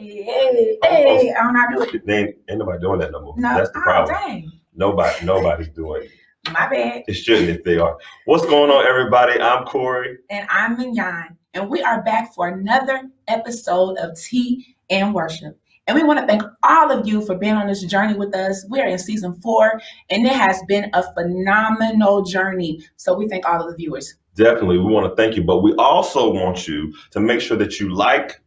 hey. I'm not doing it. Ain't nobody doing that no more. No. That's the problem. Dang. Nobody's doing it. My bad. It shouldn't if they are. What's going on, everybody? I'm Corey. And I'm Mignon. And we are back for another episode of Tea and Worship. And we want to thank all of you for being on this journey with us. We're in season 4, and it has been a phenomenal journey. So we thank all of the viewers. Definitely, we want to thank you. But we also want you to make sure that you like,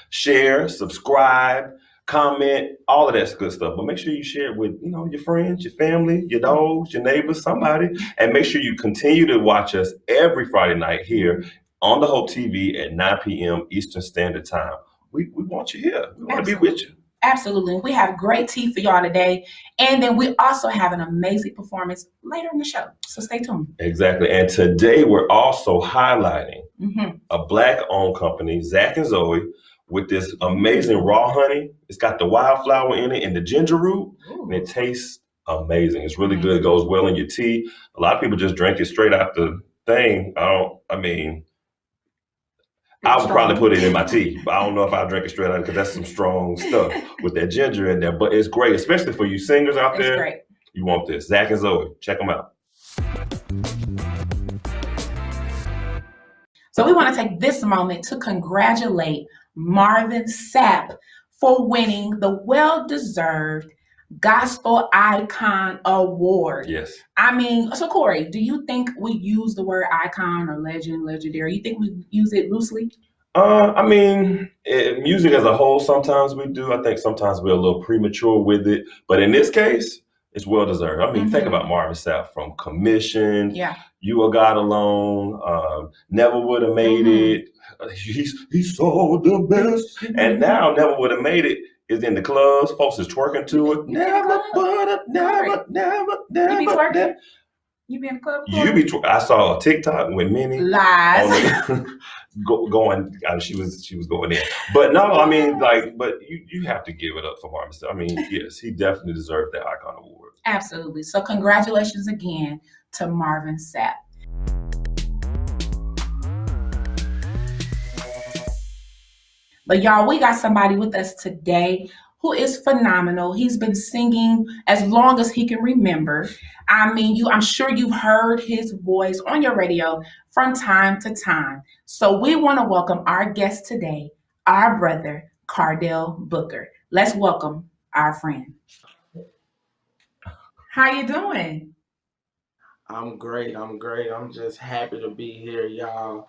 share, subscribe, comment, all of that good stuff. But make sure you share it with, your friends, your family, your dogs, your neighbors, somebody. And make sure you continue to watch us every Friday night here on the Hope TV at 9 p.m. Eastern Standard Time. We want you here. We want to be with you. Absolutely. We have great tea for y'all today. And then we also have an amazing performance later in the show. So stay tuned. Exactly. And today we're also highlighting a Black-owned company, Zach and Zoe, with this amazing raw honey. It's got the wildflower in it and the ginger root. Ooh. And it tastes amazing. It's really good. It goes well in your tea. A lot of people just drink it straight out the thing. I would probably put it in my tea, but I don't know if I'll drink it straight out because that's some strong stuff with that ginger in there. But it's great, especially for you singers out there. It's great. You want this. Zach and Zoe. Check them out. So we want to take this moment to congratulate Marvin Sapp for winning the well-deserved Gospel Icon Award. Yes. So Corey, do you think we use the word icon or legend, legendary? You think we use it loosely? Music as a whole, sometimes we do. I think sometimes we're a little premature with it. But in this case, it's well-deserved. Think about Marvin Sapp from Commission. Yeah. You Are God Alone. Never Would Have Made It. He's so the best. And now Never Would Have Made It is in the clubs. Folks is twerking to it. Never would have, never. You be twerking? You be in the club? I saw a TikTok with Minnie. Lies. Going, she was going in. But no, but you have to give it up for Marvin Sapp. Yes, he definitely deserved that Icon Award. Absolutely. So congratulations again to Marvin Sapp. But y'all, we got somebody with us today who is phenomenal. He's been singing as long as he can remember. I'm sure you've heard his voice on your radio from time to time. So we want to welcome our guest today, our brother, Cardell Booker. Let's welcome our friend. How you doing? I'm great. I'm just happy to be here, y'all.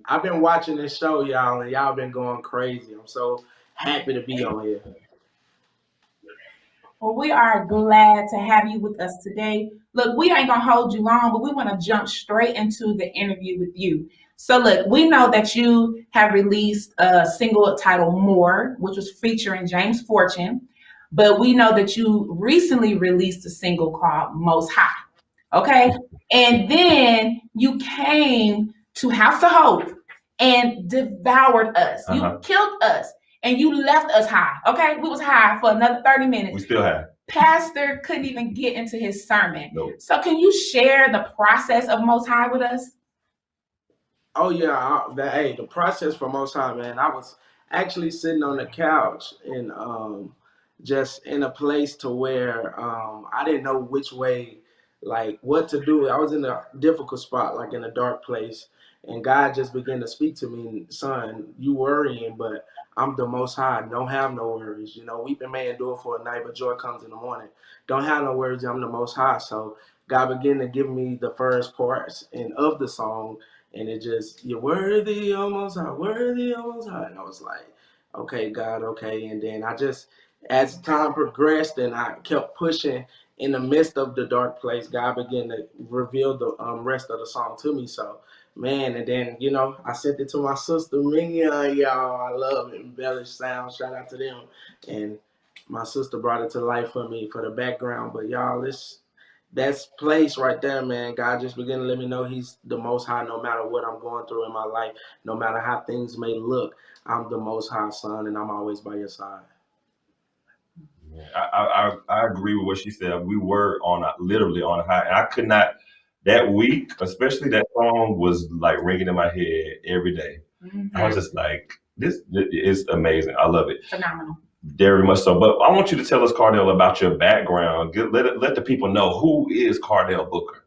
I've been watching this show, y'all, and y'all been going crazy. I'm so happy to be on here. Well, we are glad to have you with us today. Look, we ain't going to hold you long, but we want to jump straight into the interview with you. So, look, we know that you have released a single titled More, which was featuring James Fortune. But we know that you recently released a single called Most High. Okay? And then you came to House of Hope and devoured us. You killed us and you left us high. Okay? We was high for another 30 minutes. We still have. Pastor couldn't even get into his sermon. Nope. So can you share the process of Most High with us? Oh yeah, the process for Most High, man. I was actually sitting on the couch and just in a place to where I didn't know which way, what to do. I was in a difficult spot, in a dark place. And God just began to speak to me, son, you worrying, but I'm the Most High. Don't have no worries. Weeping may endure for a night, but joy comes in the morning. Don't have no worries. I'm the Most High. So God began to give me the first parts of the song. And it just, you're worthy, O Most High, worthy, O Most High. And I was like, okay, God, okay. And then as time progressed and I kept pushing in the midst of the dark place, God began to reveal the rest of the song to me. So, man, and then, I sent it to my sister, Mignon, y'all. I love Embellish Sound. Shout out to them. And my sister brought it to life for me for the background. But, y'all, that's place right there, man. God just began to let me know he's the Most High no matter what I'm going through in my life, no matter how things may look. I'm the Most High, son, and I'm always by your side. Yeah, I agree with what she said. We were literally on a high. And I could not, that week, especially that song was ringing in my head every day. Mm-hmm. I was just like, This is amazing. I love it. Phenomenal. Very much so. But I want you to tell us, Cardell, about your background. Let the people know, who is Cardell Booker.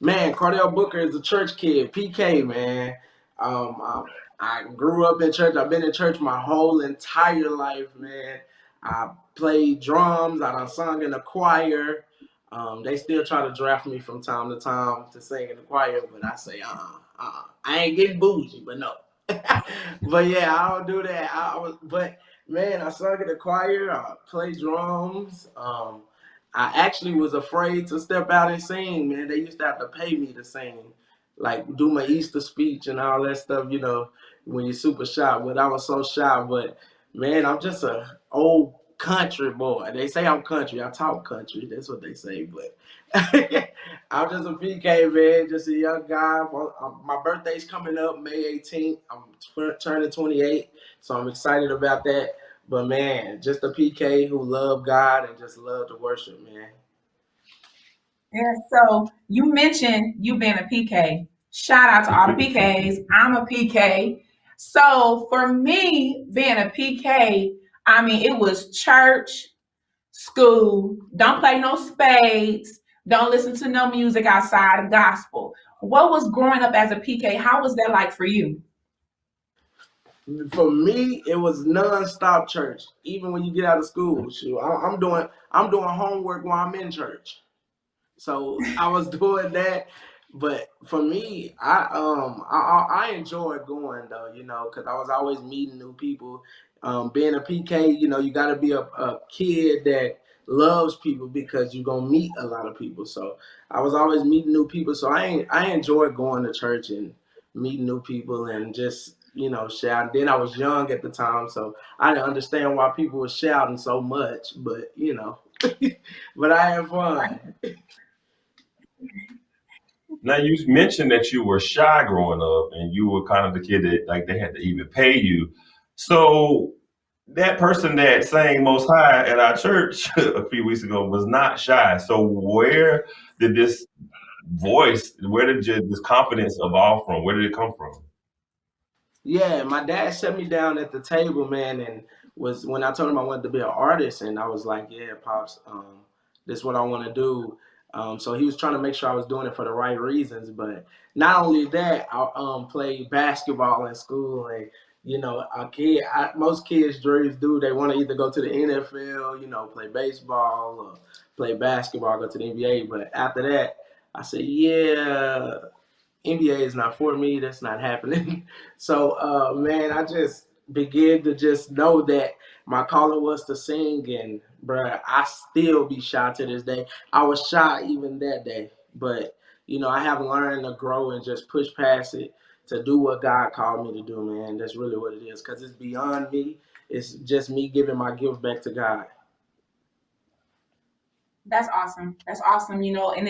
Man, Cardell Booker is a church kid, PK, man. I grew up in church. I've been in church my whole entire life, man. I played drums. I done sung in the choir. They still try to draft me from time to time to sing in the choir, but I say, I ain't getting bougie, but no. But yeah, I don't do that. But man, I sung in the choir. I played drums. I actually was afraid to step out and sing, man. They used to have to pay me to sing, like do my Easter speech and all that stuff, when you're super shy. But I was so shy. But man, I'm just a old country boy. They say I'm country. I talk country. That's what they say. But I'm just a PK, man. Just a young guy. My birthday's coming up May 18th. I'm turning 28, so I'm excited about that. But man, just a PK who love God and just love to worship, man. Yeah, so you mentioned you being a PK. Shout out to all the PKs. I'm a PK. So for me, being a PK, I mean, it was church, school, don't play no spades, don't listen to no music outside of gospel. What was growing up as a PK? How was that like for you? For me, it was non-stop church. Even when you get out of school, shoot, I'm doing homework while I'm in church. So I was doing that. But for me, I enjoyed going though, because I was always meeting new people. Being a PK, you got to be a kid that loves people because you're gonna meet a lot of people. So I was always meeting new people. So I enjoyed going to church and meeting new people and just shouting. Then I was young at the time, so I didn't understand why people were shouting so much. But but I had fun. Now, you mentioned that you were shy growing up and you were kind of the kid that like they had to even pay you. So that person that sang Most High at our church a few weeks ago was not shy. So where did this where did this confidence evolve from? Where did it come from? Yeah, my dad set me down at the table, man, and was when I told him I wanted to be an artist, and I was like, "Yeah, pops, this is what I want to do." So he was trying to make sure I was doing it for the right reasons. But not only that, I played basketball in school, and most kids' dreams do. They want to either go to the NFL, play baseball, or play basketball, go to the NBA. But after that, I said, "Yeah, NBA is not for me. That's not happening." So, man, I just began to just know that my calling was to sing, and bruh, I still be shy to this day. I was shy even that day, but I have learned to grow and just push past it to do what God called me to do, man. That's really what it is, because it's beyond me. It's just me giving my gift back to God. That's awesome. That's awesome. And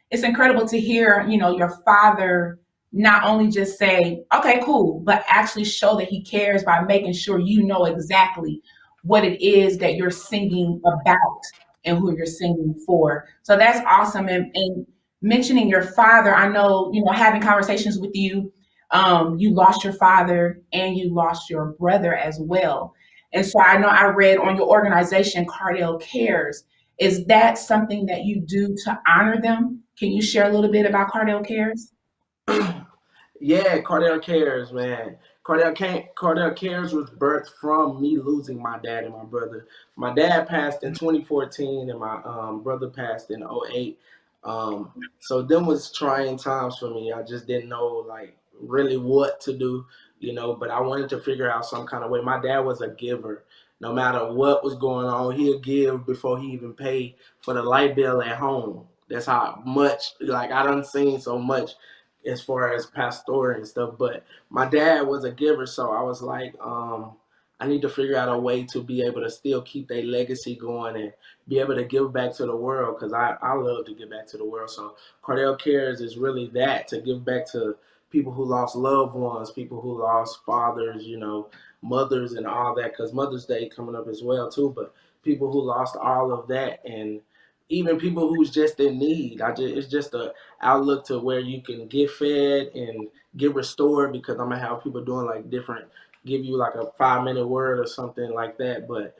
it's incredible to hear, your father not only just say, okay, cool, but actually show that he cares by making sure you know exactly what it is that you're singing about and who you're singing for. So that's awesome. And mentioning your father, I know, having conversations with you, you lost your father and you lost your brother as well. And so I know I read on your organization, Cardell Cares. Is that something that you do to honor them? Can you share a little bit about Cardell Cares? Yeah, Cardell Cares, man. Cardell Cares was birthed from me losing my dad and my brother. My dad passed in 2014, and my brother passed in '08. So them was trying times for me. I just didn't know like really what to do, But I wanted to figure out some kind of way. My dad was a giver. No matter what was going on, he'd give before he even paid for the light bill at home. That's how much like I done seen so much as far as pastoral and stuff. But my dad was a giver, so I was like, I need to figure out a way to be able to still keep their legacy going and be able to give back to the world, because I love to give back to the world. So Cardell Cares is really that, to give back to people who lost loved ones, people who lost fathers, mothers and all that, because Mother's Day coming up as well too. But people who lost all of that, and even people who's just in need. It's just a outlook to where you can get fed and get restored, because I'm gonna have people doing like different, give you like a 5 minute word or something like that. But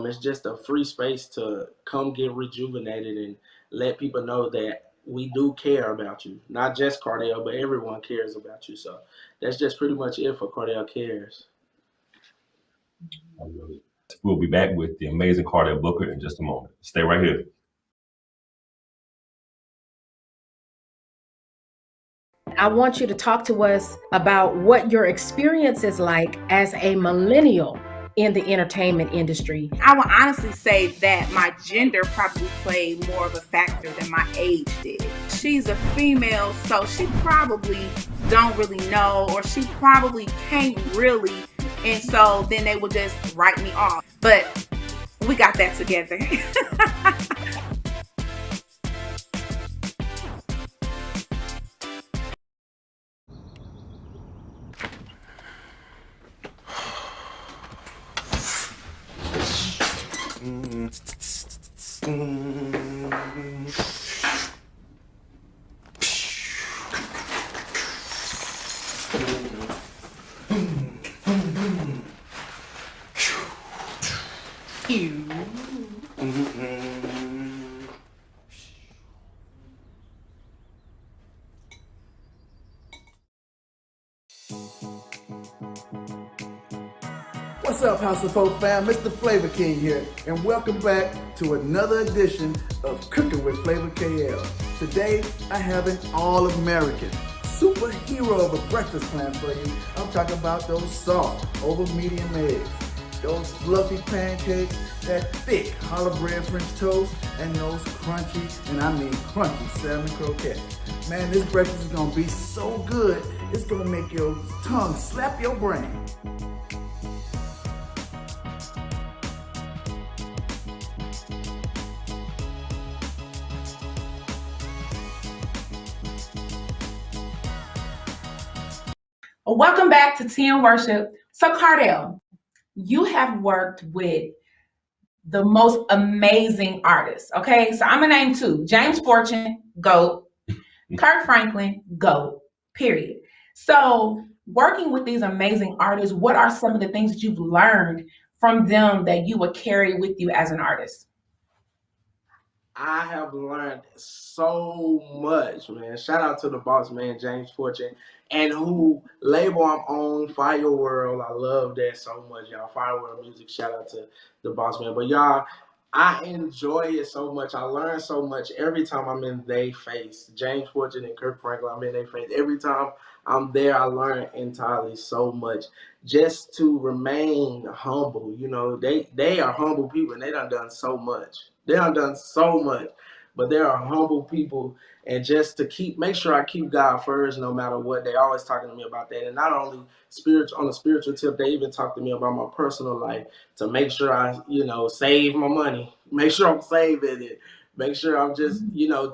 it's just a free space to come get rejuvenated and let people know that we do care about you. Not just Cardell, but everyone cares about you. So that's just pretty much it for Cardell Cares. We'll be back with the amazing Cardell Booker in just a moment. Stay right here. I want you to talk to us about what your experience is like as a millennial in the entertainment industry. I would honestly say that my gender probably played more of a factor than my age did. She's a female, so she probably don't really know, or she probably can't really, and so then they will just write me off. But we got that together. What's up, House of Hope fam? Mr. Flavor King here, and welcome back to another edition of Cooking with Flavor KL. Today, I have an all-American superhero of a breakfast plan for you. I'm talking about those soft, over medium eggs, those fluffy pancakes, that thick challah bread French toast, and those crunchy, and I mean crunchy salmon croquettes. Man, this breakfast is gonna be so good, it's gonna make your tongue slap your brain. Welcome back to Tea and Worship. So Cardell, you have worked with the most amazing artists, okay? So I'm gonna name two: James Fortune, GOAT; Kirk Franklin, GOAT, period. So working with these amazing artists, what are some of the things that you've learned from them that you would carry with you as an artist? I have learned so much, man. Shout out to the boss man, James Fortune, and who label I'm on, Fire World. I love that so much, y'all. Fire World Music. Shout out to the boss man. But y'all, I enjoy it so much. I learn so much every time I'm in their face. James Fortune and Kirk Franklin, I'm in their face. Every time I'm there, I learn entirely so much. Just to remain humble. You know, they are humble people, and they done so much. They done so much, but they are humble people. And just to make sure I keep God first, no matter what. They always talking to me about that, and not only spiritual, on a spiritual tip, they even talk to me about my personal life, to make sure I, save my money, make sure I'm saving it, make sure I'm just,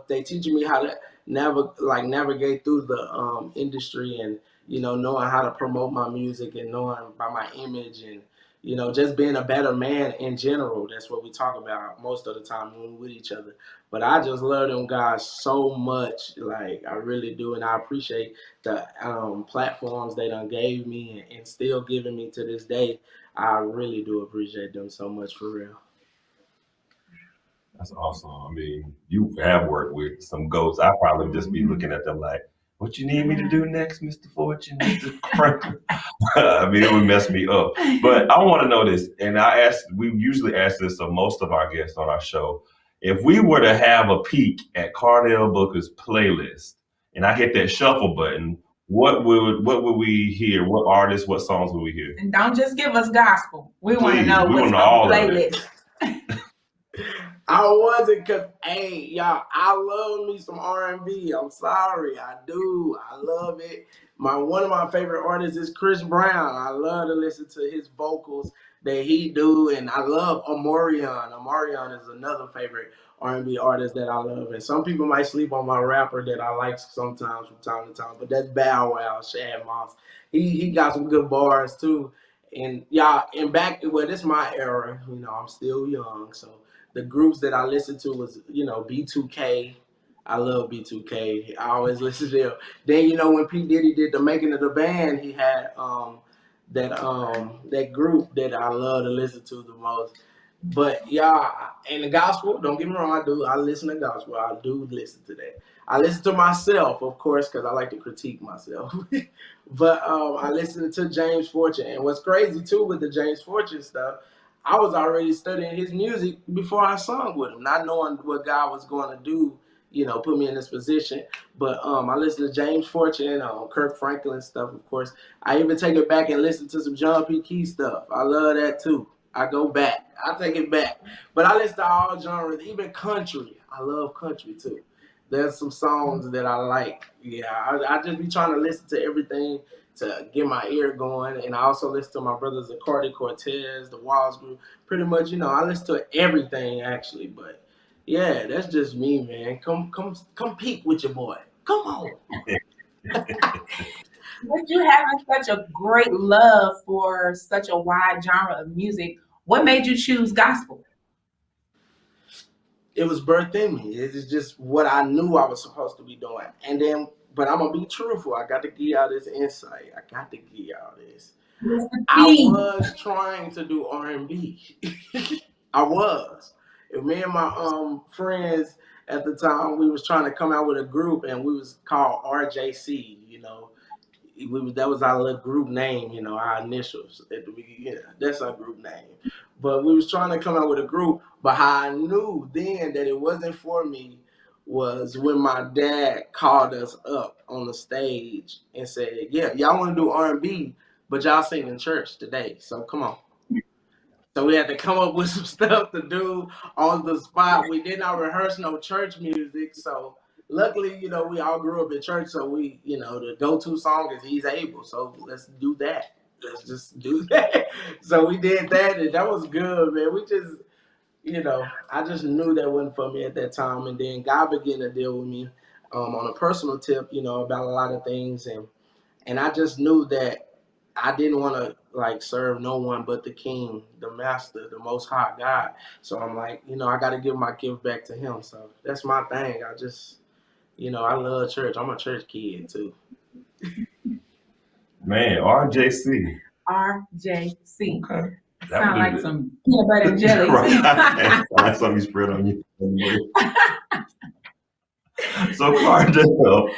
they teaching me how to navigate through the industry, and knowing how to promote my music, and knowing about my image, and just being a better man in general. That's what we talk about most of the time when we're with each other. But I just love them guys so much. Like, I really do. And I appreciate the platforms they done gave me, and still giving me to this day. I really do appreciate them so much, for real. That's awesome. I mean, you have worked with some GOATs. I probably just be looking at them like, what you need me to do next, Mr. Fortune, Mr. Franklin? I mean, it would mess me up. But I want to know this, and we usually ask this of most of our guests on our show. If we were to have a peek at Cardell Booker's playlist, and I hit that shuffle button, what would we hear? What artists, what songs would we hear? And don't just give us gospel. We want to Please, know we what's wanna know on all the of it. playlist. I wasn't, cause hey, y'all, I love me some R&B. I'm sorry, I do. I love it. One of my favorite artists is Chris Brown. I love to listen to his vocals that he do, and I love Omarion. Omarion is another favorite R&B artist that I love. And some people might sleep on my rapper that I like sometimes from time to time, but that's Bow Wow, Shad Moss. He got some good bars too. And y'all, this is my era. I'm still young, so the groups that I listened to was, B2K. I love B2K. I always listen to them. Then, when P. Diddy did the making of the band, he had that group that I love to listen to the most. But yeah, and the gospel, don't get me wrong, I listen to gospel. I do listen to that. I listen to myself, of course, because I like to critique myself. But I listen to James Fortune. And what's crazy too with the James Fortune stuff, I was already studying his music before I sung with him, not knowing what God was going to do, put me in this position. But I listen to James Fortune, Kirk Franklin stuff, of course. I even take it back and listen to some John P. Key stuff. I love that too. I go back. I take it back. But I listen to all genres, even country. I love country too. There's some songs that I like. Yeah, I just be trying to listen to everything to get my ear going. And I also listen to my brothers, the Cardi Cortez, the Walls Group. Pretty much, I listen to everything actually. But yeah, that's just me, man. Come peek with your boy. Come on. With you having such a great love for such a wide genre of music, what made you choose gospel? It was birthed in me. It is just what I knew I was supposed to be doing. And then, but I'm going to be truthful. I got to give y'all this insight. I got to give y'all this. I was trying to do R&B. I was. And me and my friends at the time, we was trying to come out with a group, and we was called RJC, that was our little group name, our initials at the beginning. That's our group name. But we was trying to come out with a group. But how I knew then that it wasn't for me was when my dad called us up on the stage and said, "Yeah, y'all want to do R&B, but y'all sing in church today. So come on." So we had to come up with some stuff to do on the spot. We did not rehearse no church music, so. Luckily, we all grew up in church, so we, the go-to song is He's Able. So let's do that. Let's just do that. So we did that, and that was good, man. We just, I just knew that wasn't for me at that time. And then God began to deal with me on a personal tip, about a lot of things. And I just knew that I didn't want to, serve no one but the King, the Master, the Most High God. So I'm like, I got to give my gift back to Him. So that's my thing. I just... I love church. I'm a church kid too. Man, RJC. RJC. Okay. Sound like some peanut butter and jelly. Right. Like something you spread on you. So Cardell,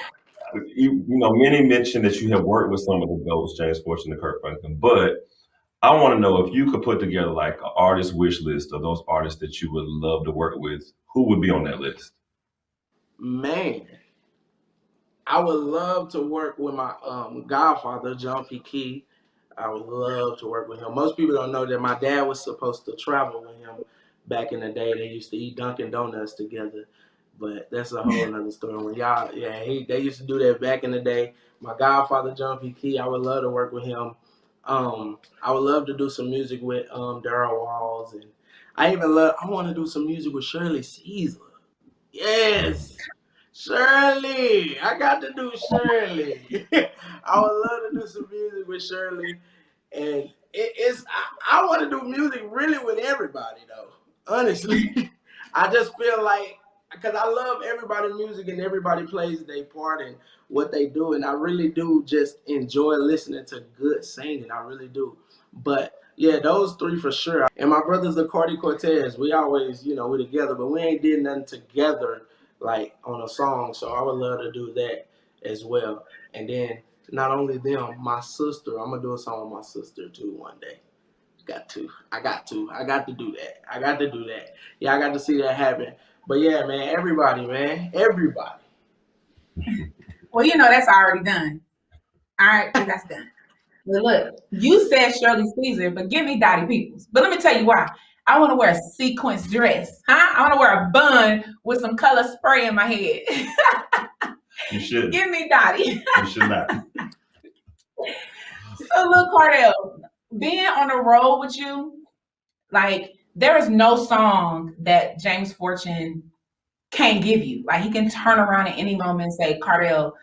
many mentioned that you have worked with some of the GOATs, James Fortune and Kirk Franklin, but I want to know if you could put together like an artist wish list of those artists that you would love to work with, who would be on that list? Man, I would love to work with my godfather, John P. Key. I would love to work with him. Most people don't know that my dad was supposed to travel with him back in the day. They used to eat Dunkin' Donuts together, but that's a whole nother story. When they used to do that back in the day. My godfather, John P. Key, I would love to work with him. I would love to do some music with Darryl Walls, and I want to do some music with Shirley Caesar. Yes, Shirley. I got to do Shirley. I would love to do some music with Shirley. And I want to do music really with everybody, though. Honestly, I just feel like, because I love everybody's music and everybody plays their part in what they do. And I really do just enjoy listening to good singing. I really do. But yeah, those three for sure. And my brothers, the Cardi Cortez, we always, we're together, but we ain't did nothing together like on a song. So I would love to do that as well. And then not only them, my sister, I'm going to do a song with my sister too one day. I got to do that. Yeah, I got to see that happen. But yeah, man, everybody. Well, that's already done. All right, that's done. But look, you said Shirley Caesar, but give me Dottie Peoples. But let me tell you why. I want to wear a sequence dress. I want to wear a bun with some color spray in my head. You should. Give me Dottie. You should not. So look, Cardell, being on the road with you, there is no song that James Fortune can't give you. He can turn around at any moment and say, Cardell,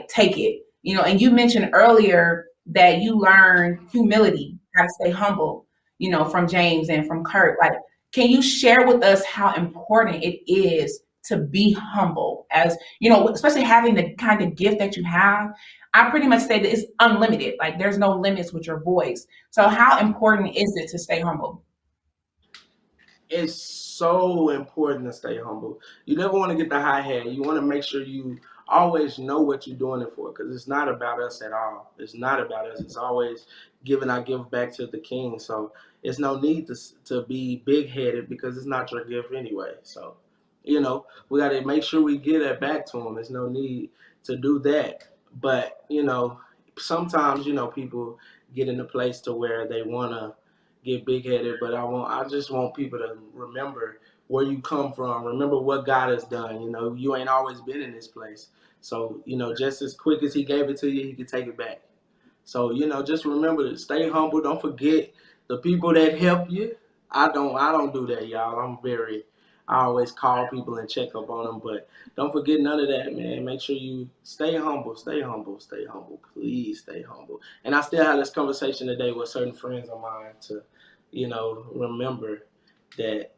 take it. And you mentioned earlier that you learned humility, how to stay humble, from James and from Kirk. can you share with us how important it is to be humble, as you know, especially having the kind of gift that you have? I pretty much say that it's unlimited, like there's no limits with your voice. So how important is it to stay humble? It's so important to stay humble. You never want to get the high hat. You want to make sure you always know what you're doing it for, because it's not about us at all. It's not about us. It's always giving our gift back to the King. So it's no need to be big headed, because it's not your gift anyway. So, we got to make sure we give that back to him. There's no need to do that. But, sometimes, people get in a place to where they want to get big headed, but I just want people to remember where you come from. Remember what God has done. You ain't always been in this place. So, just as quick as he gave it to you, he could take it back. So, just remember to stay humble. Don't forget the people that help you. I don't do that, y'all. I always call people and check up on them, but don't forget none of that, man. Make sure you stay humble, stay humble, stay humble. Please stay humble. And I still had this conversation today with certain friends of mine to, remember that,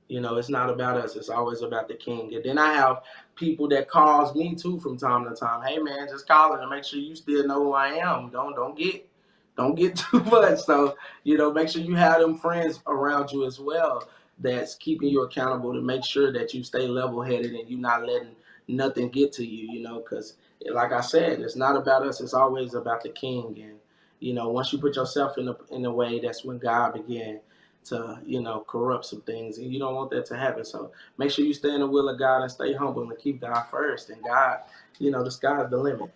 it's not about us. It's always about the King. And then I have people that calls me too from time to time. Hey man, just calling to make sure you still know who I am. Don't get too much. So, make sure you have them friends around you as well that's keeping you accountable, to make sure that you stay level headed and you're not letting nothing get to you, because like I said, it's not about us. It's always about the King. And, once you put yourself in a way, that's when God began to, corrupt some things. And you don't want that to happen. So make sure you stay in the will of God and stay humble and keep God first. And God, the sky's the limit.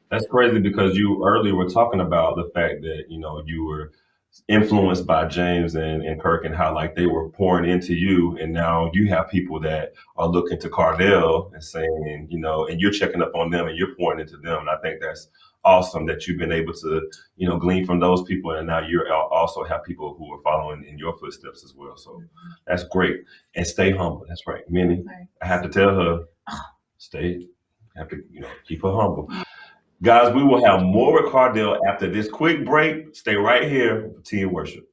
That's crazy, because you earlier were talking about the fact that, you were influenced by James and Kirk, and how like they were pouring into you. And now you have people that are looking to Cardell and saying, and you're checking up on them and you're pouring into them. And I think that's awesome that you've been able to, glean from those people. And now you also have people who are following in your footsteps as well. So that's great. And stay humble. That's right. Minnie, I have to tell her, have to, keep her humble. Guys, we will have more with Cardell after this quick break. Stay right here for Tea and Worship.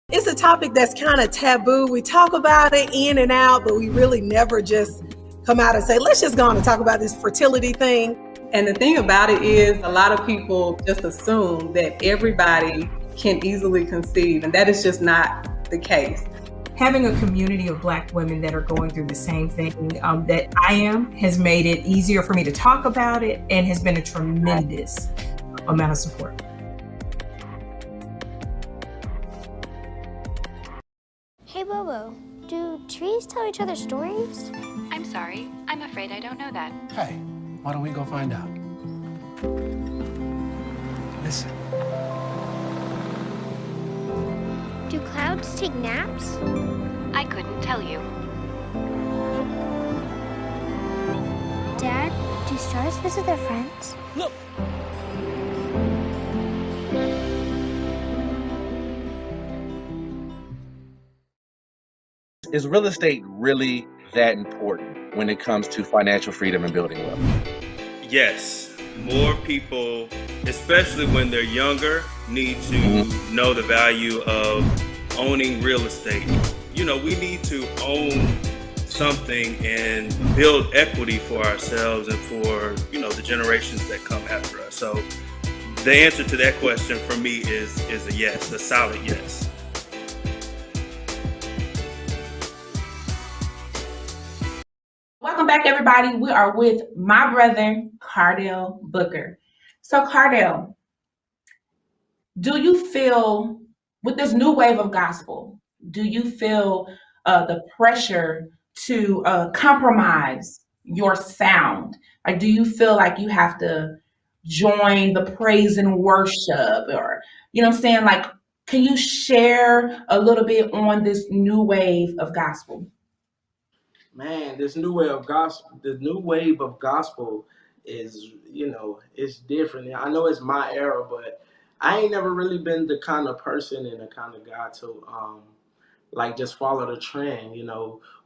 It's a topic that's kind of taboo. We talk about it in and out, but we really never just come out and say, let's just go on and talk about this fertility thing. And the thing about it is, a lot of people just assume that everybody can easily conceive, and that is just not the case. Having a community of Black women that are going through the same thing that I am has made it easier for me to talk about it, and has been a tremendous amount of support. Hey Bobo, do trees tell each other stories? I'm sorry, I'm afraid I don't know that. Hey, why don't we go find out? Listen. Do clouds take naps? I couldn't tell you. Dad, do stars visit their friends? Look! Is real estate really that important when it comes to financial freedom and building wealth? Yes, more people, especially when they're younger, need to know the value of owning real estate. We need to own something and build equity for ourselves and for, the generations that come after us. So the answer to that question for me is a yes, a solid yes. Welcome back, everybody. We are with my brother, Cardell Booker. So, Cardell, do you feel, with this new wave of gospel, do you feel the pressure to compromise your sound? Like, do you feel like you have to join the praise and worship, or, what I'm saying? Like, can you share a little bit on this new wave of gospel? Man, this new wave of gospel is, it's different. I know it's my era, but I ain't never really been the kind of person and the kind of guy to just follow the trend.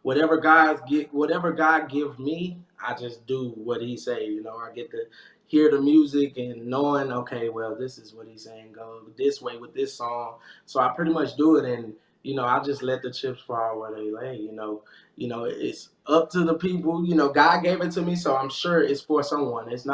Whatever God give me, I just do what he say. I get to hear the music and knowing, okay, well, this is what he's saying, go this way with this song. So I pretty much do it, and I just let the chips fall where they lay. It's up to the people. God gave it to me, so I'm sure it's for someone. It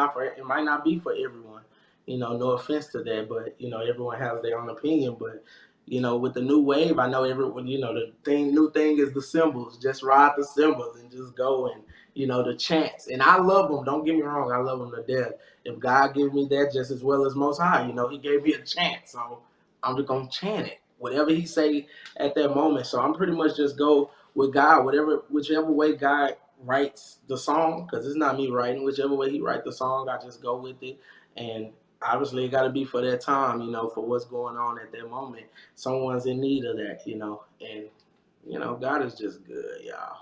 might not be for everyone. No offense to that, but everyone has their own opinion. But with the new wave, I know everyone. New thing is the cymbals. Just ride the cymbals and just go and the chants. And I love them. Don't get me wrong, I love them to death. If God gave me that just as well as Most High, He gave me a chant, so I'm just gonna chant it, whatever He say at that moment. So I'm pretty much just go with God, whichever way God writes the song, because it's not me writing. Whichever way He writes the song, I just go with it. And obviously, it got to be for that time, for what's going on at that moment. Someone's in need of that, and God is just good, y'all.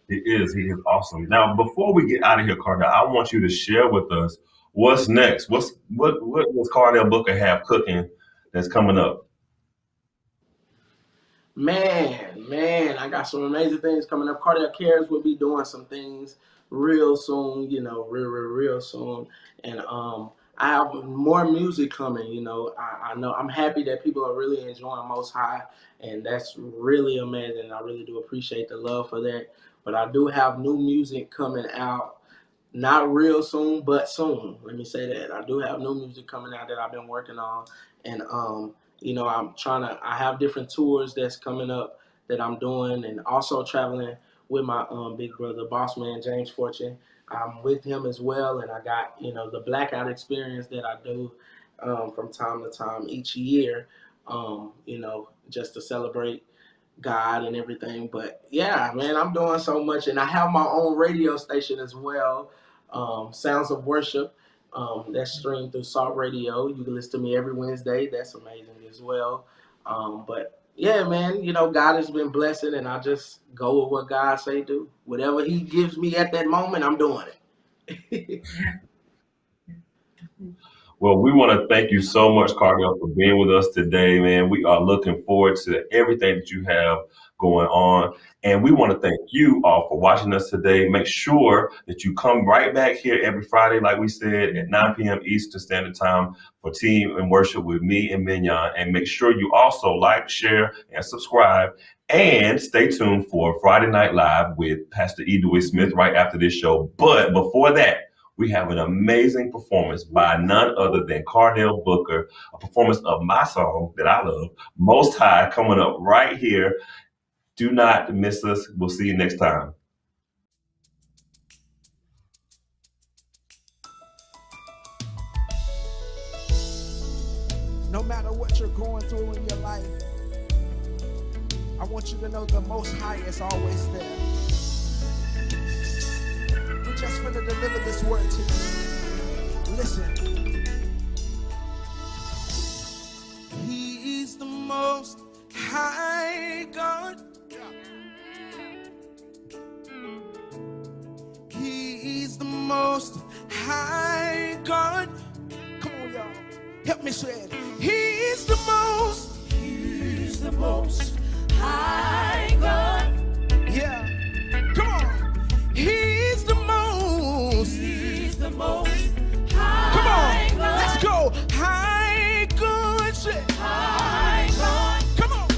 He is awesome. Now, before we get out of here, Cardell, I want you to share with us what's next. What does Cardell Booker have cooking that's coming up? Man, I got some amazing things coming up. Cardell Cares will be doing some things real soon, real soon. And I have more music coming, I know I'm happy that people are really enjoying Most High, and that's really amazing. I really do appreciate the love for that. But I do have new music coming out, not real soon, but soon. Let me say that. I do have new music coming out that I've been working on. And, I have different tours that's coming up that I'm doing, and also traveling with my big brother, boss man, James Fortune. I'm with him as well. And I got, the Blackout experience that I do from time to time each year, just to celebrate God and everything. But yeah, man, I'm doing so much, and I have my own radio station as well, Sounds of Worship, that's streamed through Salt Radio. You can listen to me every Wednesday. That's amazing as well. But yeah, man, God has been blessing, and I just go with what God say do. Whatever He gives me at that moment, I'm doing it. Well, we want to thank you so much, Cardell, for being with us today, man. We are looking forward to everything that you have going on. And we want to thank you all for watching us today. Make sure that you come right back here every Friday, like we said, at 9 p.m. Eastern Standard Time for Team and Worship with me and Mignon. And make sure you also like, share, and subscribe. And stay tuned for Friday Night Live with Pastor E. Dewey Smith right after this show. But before that, we have an amazing performance by none other than Cardell Booker, a performance of my song that I love, Most High, coming up right here. Do not miss us. We'll see you next time. No matter what you're going through in your life, I want you to know the Most High is always there. We're just going to deliver this word to you. Listen. He is the Most High God. He is the Most High God. Come on, y'all. Help me say it. He is the Most. He is the Most High God. Yeah. Come on. He is the Most. He is the Most High. Come on. God. Let's go. High God. Say. High God. Come on.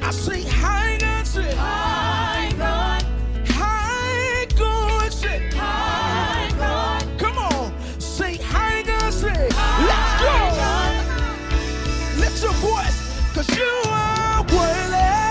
I say high God. Say. High God. High God. Say. High God. Come on. Say high God. Say. Let's go. Lift your voice, 'cause you are worthy.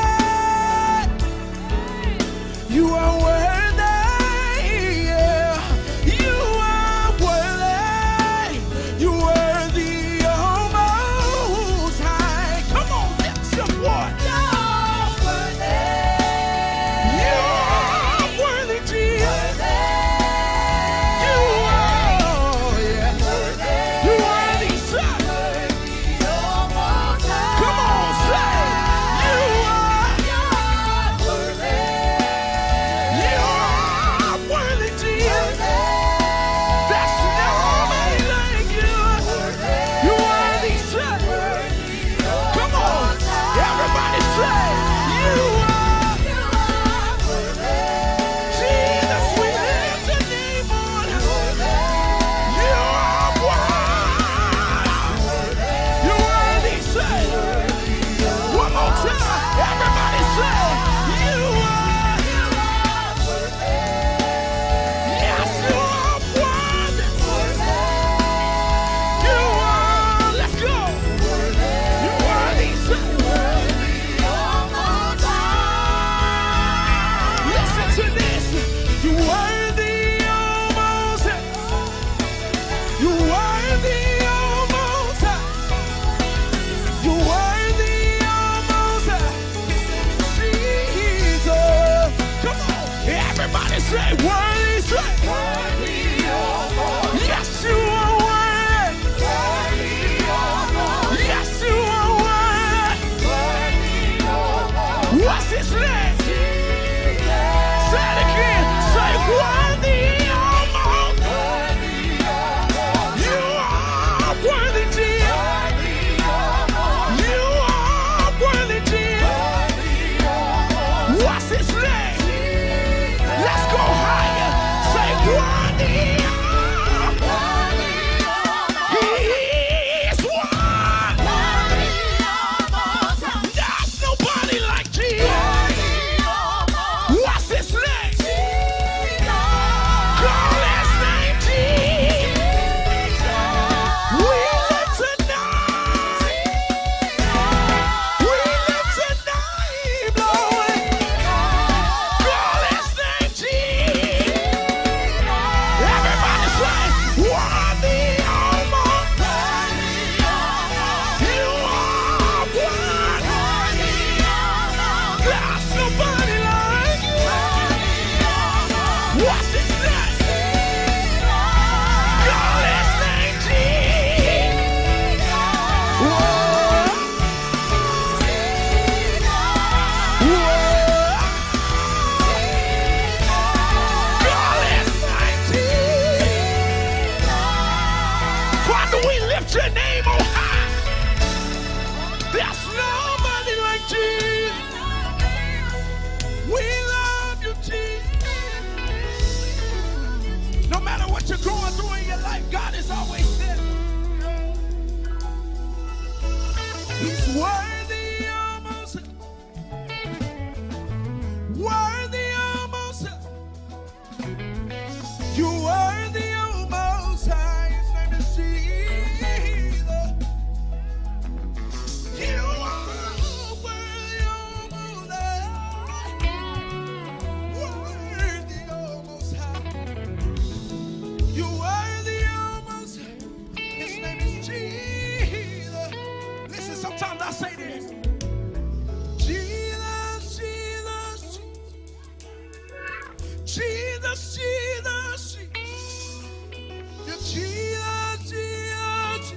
What's his name? Say it again. Say worthy almost. You are worthy, Jesus. You are worthy, Jesus. What's his name? Let's go higher. Say worthy. He is one. There's nobody like Jesus. What's his name? Call his name Jesus. We live tonight. We live tonight, blowing. Call his name Jesus. Everybody say, worthy almost. You are one. There's nobody like you. What's his name? Call his name Jesus. Whoa. Call his name Jesus. Father, we lift your name on high. There's nobody like Jesus. We love you, Jesus. No matter what you're going through in your life, God is always there. He's worthy almost. Worthy almost. You worthy almost. His name is Jesus. You are worthy almost. Worthy almost high. You worthy almost. His name is Jesus. Listen, sometimes I say this. Jesus, Jesus, Jesus, Jesus, Jesus, Jesus,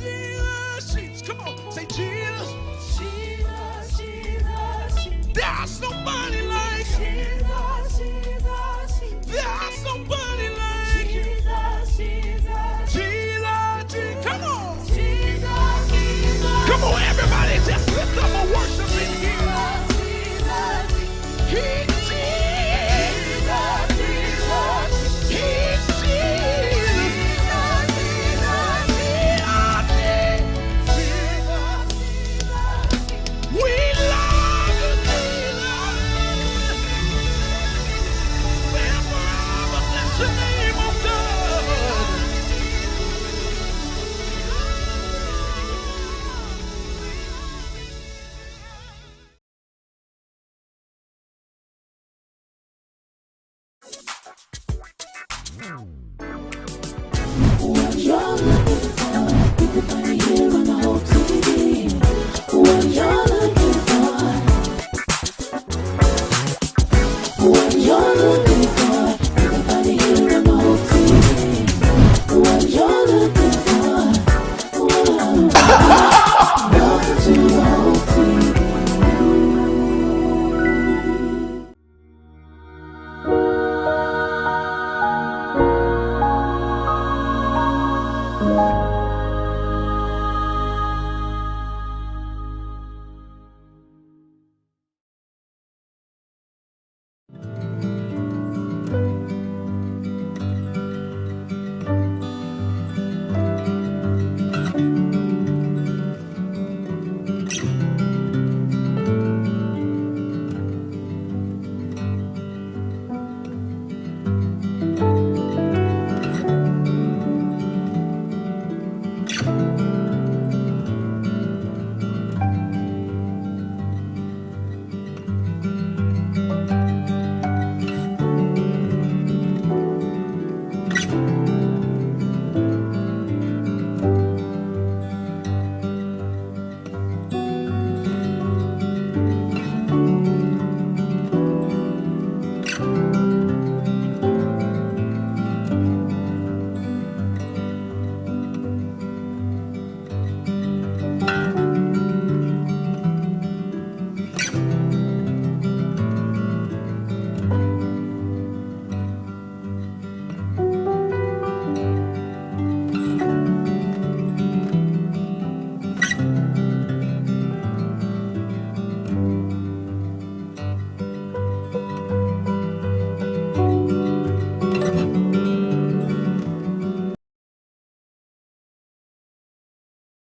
Jesus, Jesus, Jesus. Come on, say Jesus. Jesus, Jesus, there's nobody like Jesus, Jesus, there's nobody like Jesus, Jesus, Jesus, Jesus. Come on, Jesus, Jesus. Come on, everybody, just lift up a worship in here. He's Jesus, Jesus, he's Jesus, we love you, Jesus. We'll forever bless the name of God.